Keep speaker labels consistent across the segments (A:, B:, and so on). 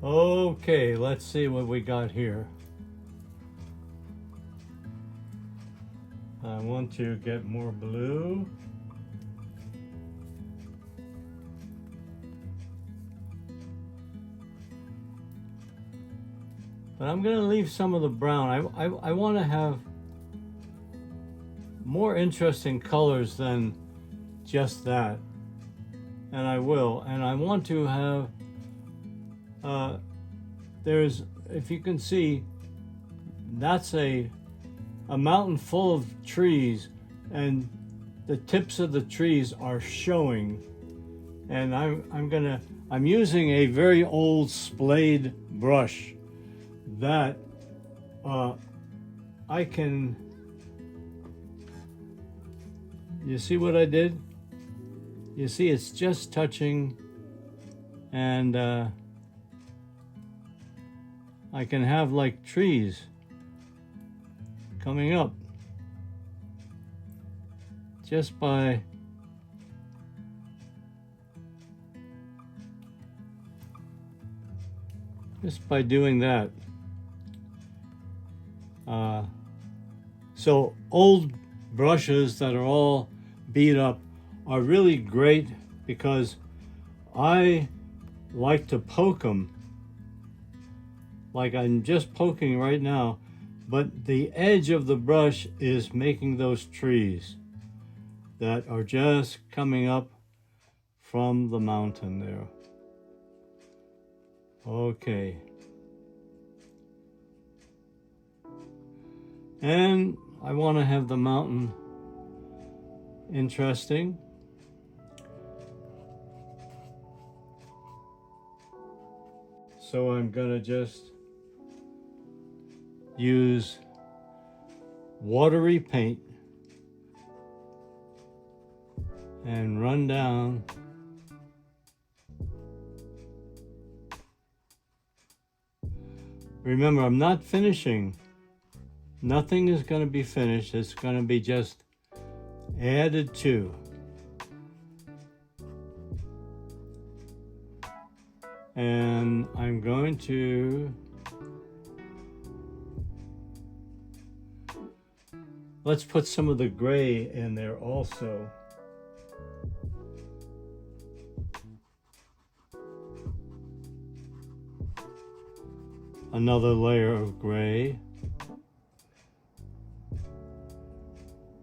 A: Okay, let's see what we got here. I want to get more blue. But I'm going to leave some of the brown. I want to have more interesting colors than just that. And I will. And I want to have, if you can see, that's a mountain full of trees, and the tips of the trees are showing. And I'm using a very old splayed brush that I can, you see what I did? You see it's just touching, and I can have like trees coming up just by doing that. So old brushes that are all beat up are really great because I like to poke them like I'm just poking right now, but the edge of the brush is making those trees that are just coming up from the mountain there. Okay. And I want to have the mountain interesting. So I'm gonna just use watery paint and run down Remember, I'm not finishing. Nothing is going to be finished. It's going to be just added to. And I'm going to, let's put some of the gray in there also. Another layer of gray.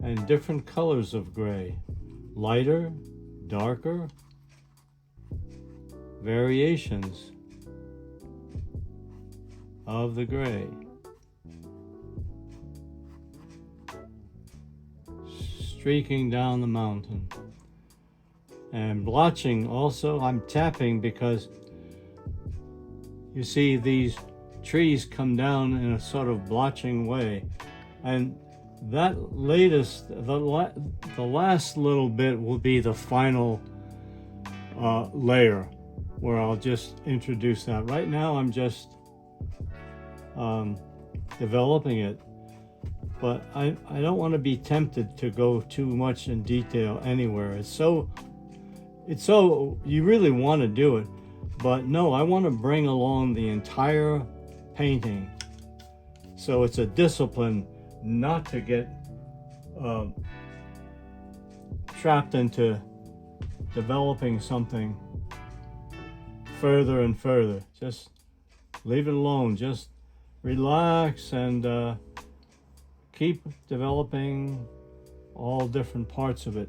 A: And different colors of gray. Lighter, darker, variations of the gray. Streaking down the mountain. And blotching also, I'm tapping because you see these trees come down in a sort of blotching way. And that latest, the last little bit will be the final layer where I'll just introduce that. Right now I'm just developing it, but I don't want to be tempted to go too much in detail anywhere. It's so you really want to do it, but no, I want to bring along the entire painting. So it's a discipline not to get trapped into developing something further and further. Just leave it alone. Just relax and keep developing all different parts of it.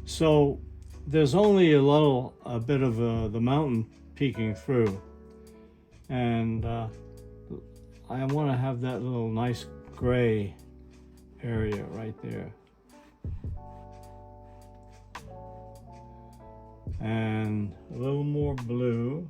A: So there's only a bit of the mountain peeking through, and I want to have that little nice gray area right there. And a little more blue.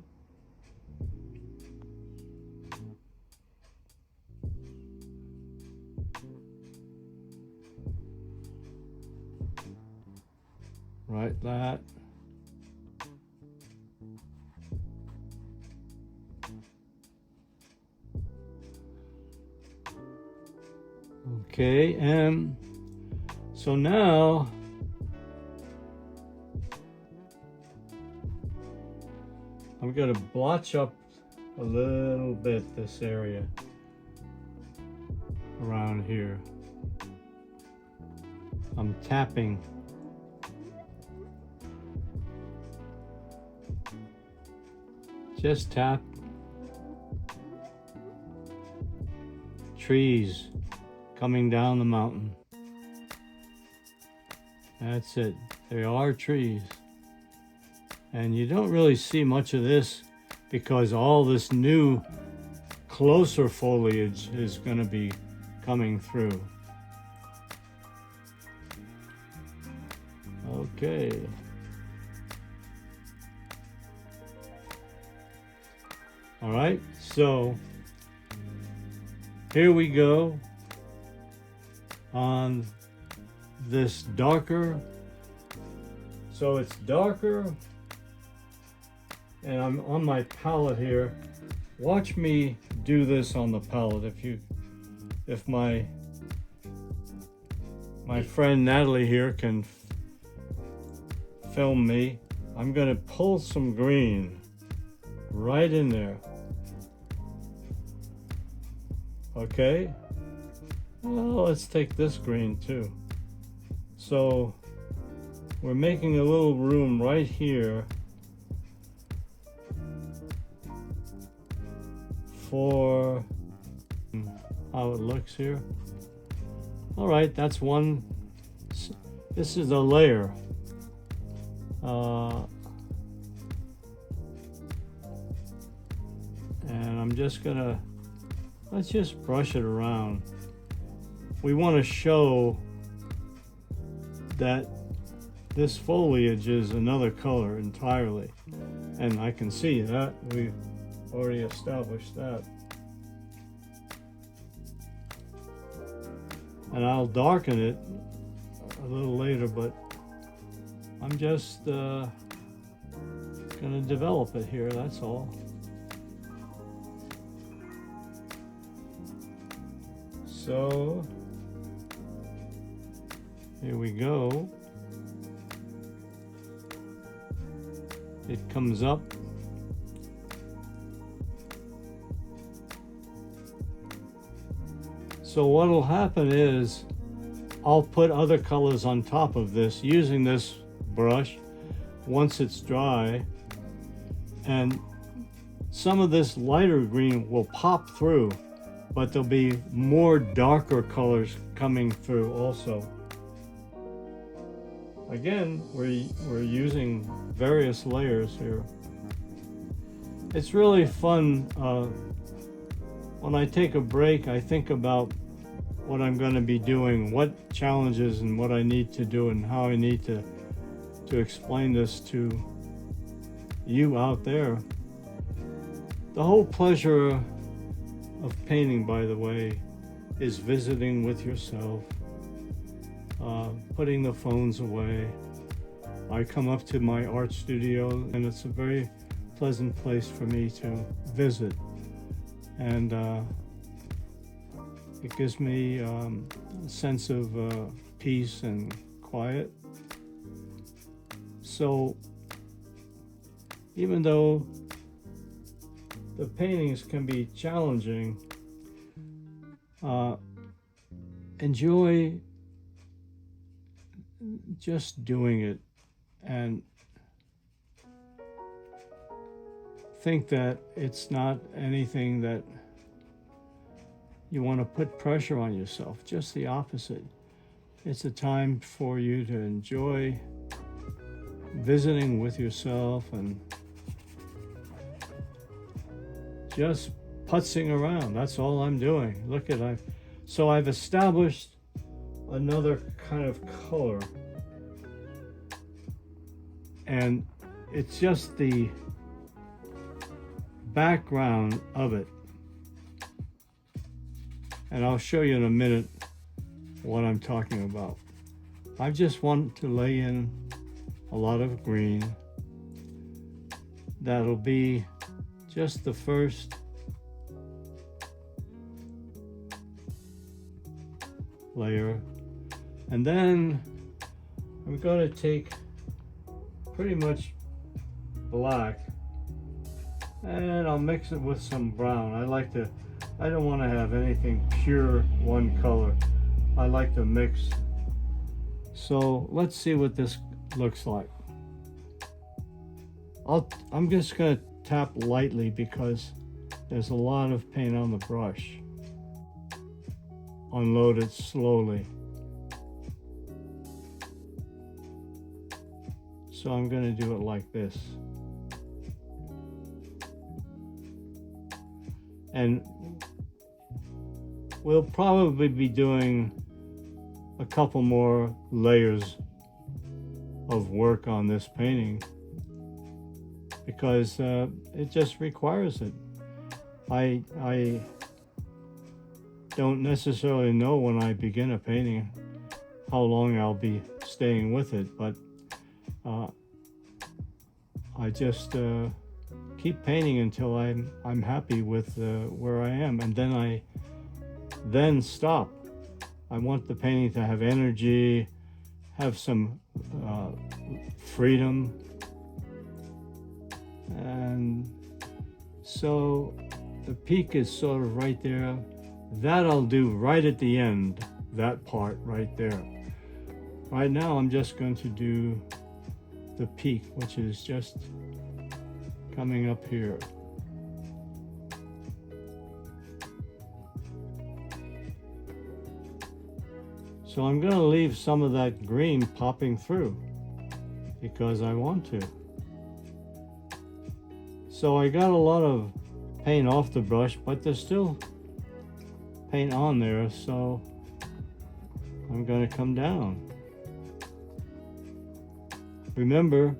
A: Right, that. Okay, and so now I'm going to blotch up a little bit this area around here. I'm tapping. Just tap. Trees coming down the mountain. That's it. There are trees. And you don't really see much of this because all this new closer foliage is going to be coming through. Okay. All right, so here we go on this darker. So it's darker, and I'm on my palette here. Watch me do this on the palette. If my friend Natalie here can film me, I'm gonna pull some green right in there. Okay, well, let's take this green too. So we're making a little room right here for how it looks here. All right, that's one. This is a layer. And I'm just gonna, let's just brush it around. We want to show that this foliage is another color entirely. And I can see that. We've already established that. And I'll darken it a little later, but I'm just gonna develop it here, that's all. So here we go. It comes up. So what'll happen is I'll put other colors on top of this using this brush once it's dry, and some of this lighter green will pop through, but there'll be more darker colors coming through also. Again, we're using various layers here. It's really fun. When I take a break, I think about what I'm going to be doing, what challenges and what I need to do, and how I need to explain this to you out there. The whole pleasure of painting, by the way, is visiting with yourself, putting the phones away. I come up to my art studio, and it's a very pleasant place for me to visit, and it gives me a sense of peace and quiet. So even though the paintings can be challenging, enjoy just doing it, and think that it's not anything that you want to put pressure on yourself. Just the opposite. It's a time for you to enjoy visiting with yourself and just putzing around. That's all I'm doing. Look at so I've established another kind of color, and it's just the background of it. And I'll show you in a minute what I'm talking about. I just want to lay in a lot of green. That'll be just the first layer. And then I'm going to take pretty much black and I'll mix it with some brown. I don't want to have anything pure one color. I like to mix. So let's see what this looks like. I'm just going to tap lightly because there's a lot of paint on the brush. Unload it slowly. So I'm going to do it like this. And we'll probably be doing a couple more layers of work on this painting because it just requires it. I don't necessarily know when I begin a painting how long I'll be staying with it, but I just keep painting until I'm happy with where I am, and then I stop. I want the painting to have energy, have some freedom, and so the peak is sort of right there. That I'll do right at the end, that part right there. Right now I'm just going to do the peak, which is just coming up here. So I'm going to leave some of that green popping through because I want to. So I got a lot of paint off the brush, but there's still paint on there, so I'm going to come down. Remember,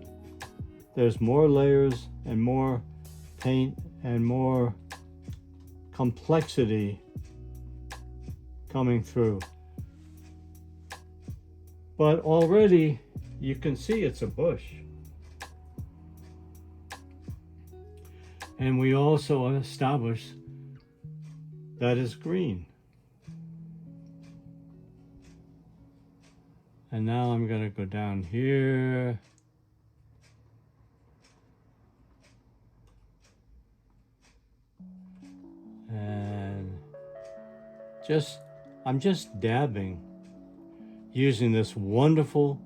A: there's more layers and more paint and more complexity coming through. But already you can see it's a bush. And we also established that is green. And now I'm going to go down here. And I'm just dabbing using this wonderful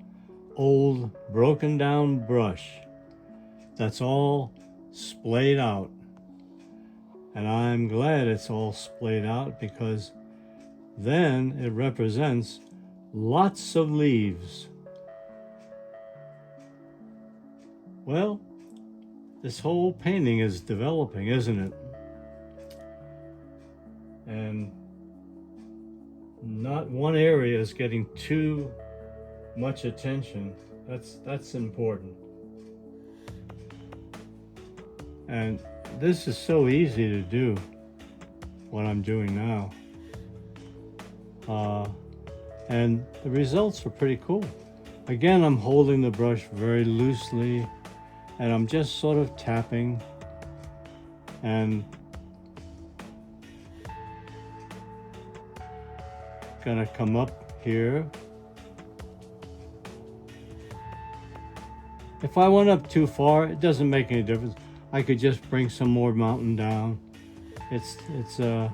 A: old broken down brush that's all splayed out. And I'm glad it's all splayed out because then it represents lots of leaves. Well, this whole painting is developing, isn't it? And not one area is getting too much attention. That's important. And this is so easy to do, what I'm doing now. And the results are pretty cool. Again, I'm holding the brush very loosely and I'm just sort of tapping and gonna come up here. If I went up too far, it doesn't make any difference. I could just bring some more mountain down. It's a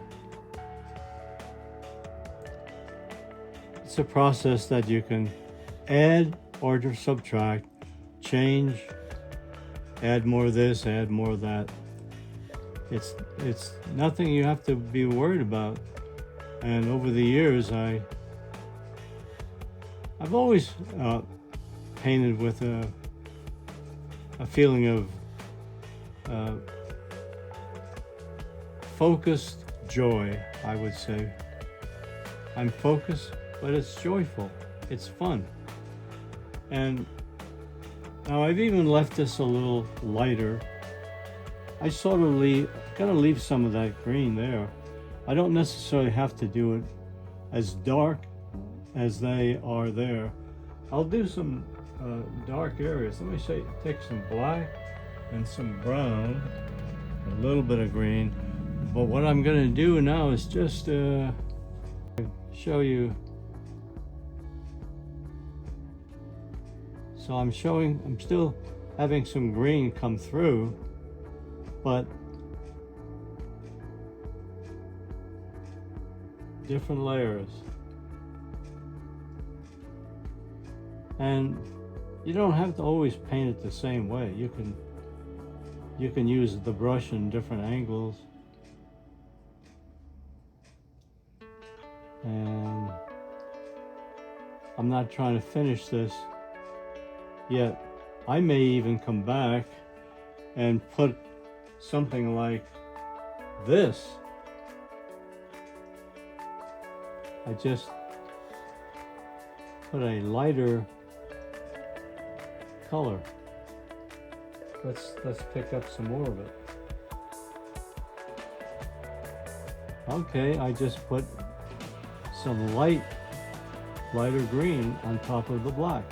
A: process that you can add or subtract, change, add more of this, add more of that. It's nothing you have to be worried about. And over the years, I've always painted with a feeling of focused joy, I would say. I'm focused, but it's joyful. It's fun. And now I've even left this a little lighter. I sort of gotta leave some of that green there. I don't necessarily have to do it as dark as they are there. I'll do some dark areas. Let me take some black and some brown, a little bit of green. But what I'm gonna do now is just show you. So I'm still having some green come through, but different layers. And you don't have to always paint it the same way. You can use the brush in different angles. And I'm not trying to finish this yet. I may even come back and put something like this. I just put a lighter color. Let's pick up some more of it. Okay, I just put some lighter green on top of the black.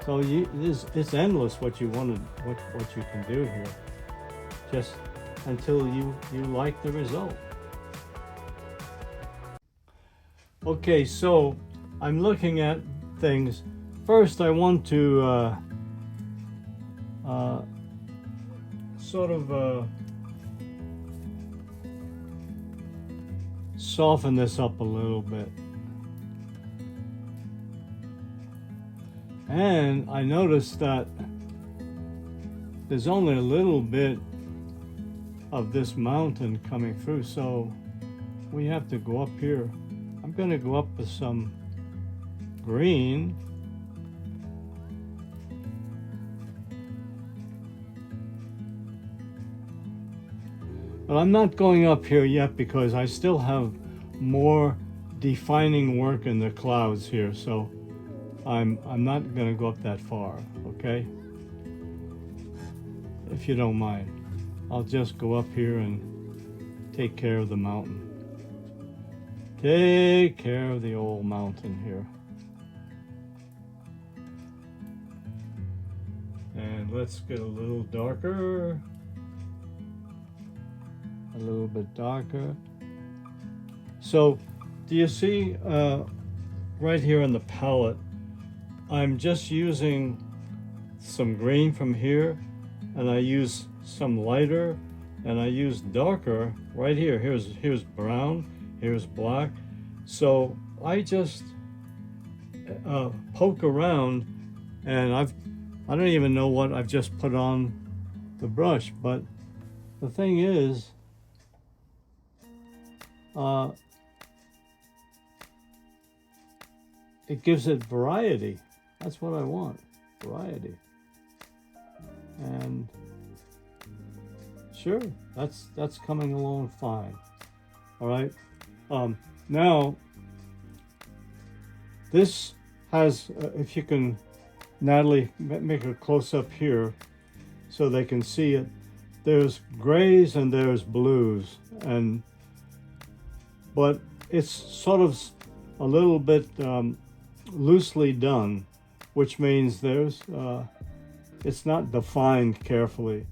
A: So it's endless what you want to, what you can do here, just until you like the result. Okay, so I'm looking at things. First, I want to sort of soften this up a little bit. And I noticed that there's only a little bit of this mountain coming through, so we have to go up here. I'm going to go up with some green. But I'm not going up here yet because I still have more defining work in the clouds here, so I'm not going to go up that far, okay? If you don't mind. I'll just go up here and take care of the mountain. Take care of the old mountain here. And let's get a little darker. A little bit darker. So, do you see right here on the palette, I'm just using some green from here, and I use some lighter, and I use darker right here. Here's brown, here's black. So I just poke around, and I don't even know what I've just put on the brush, but the thing is, it gives it variety. That's what I want, variety. And sure, that's coming along fine. All right. Now, this has, if you can, Natalie, make a close up here so they can see it. There's grays and there's blues, but it's sort of a little bit loosely done, which means it's not defined carefully.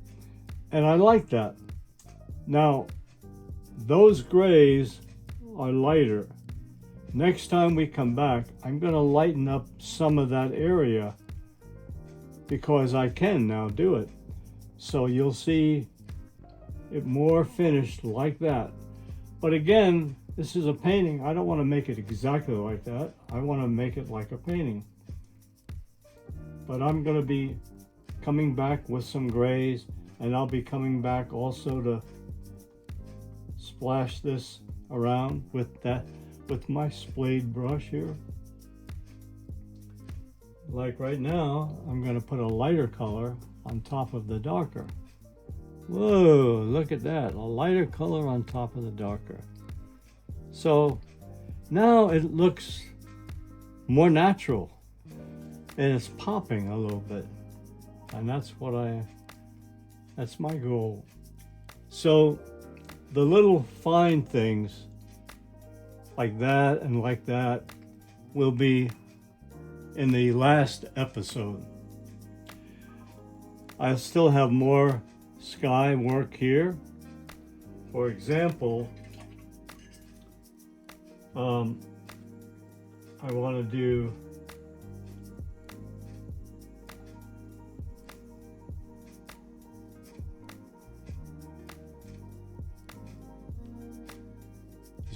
A: And I like that. Now, those grays are lighter. Next time we come back, I'm going to lighten up some of that area because I can now do it. So you'll see it more finished like that. But again, this is a painting. I don't want to make it exactly like that. I want to make it like a painting. But I'm going to be coming back with some grays, and I'll be coming back also to splash this around with my splayed brush here. Like right now, I'm going to put a lighter color on top of the darker. Whoa, look at that, a lighter color on top of the darker. So now it looks more natural, and it's popping a little bit, and that's my goal. So the little fine things like that and like that will be in the last episode. I still have more sky work here. For example, I want to do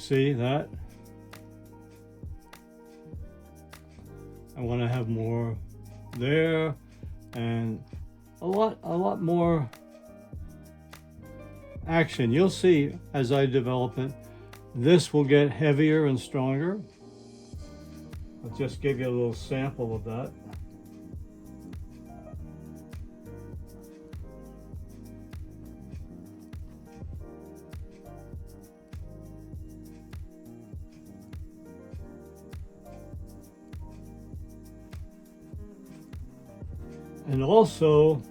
A: See that? I want to have more there, and a lot more action. You'll see as I develop it, this will get heavier and stronger. I'll just give you a little sample of that. And also,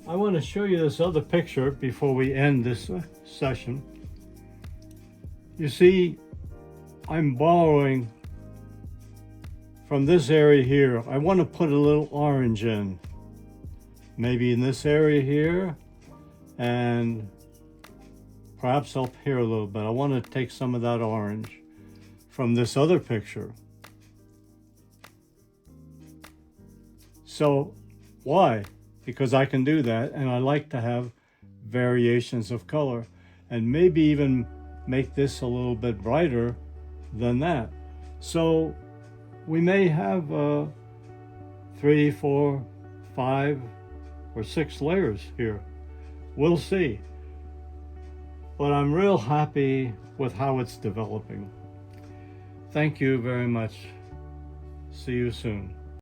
A: I want to show you this other picture before we end this session. You see, I'm borrowing from this area here. I want to put a little orange in, maybe in this area here, and perhaps up here a little bit. I want to take some of that orange from this other picture. So why? Because I can do that, and I like to have variations of color, and maybe even make this a little bit brighter than that. So we may have 3, 4, 5, or 6 layers here. We'll see. But I'm real happy with how it's developing. Thank you very much. See you soon.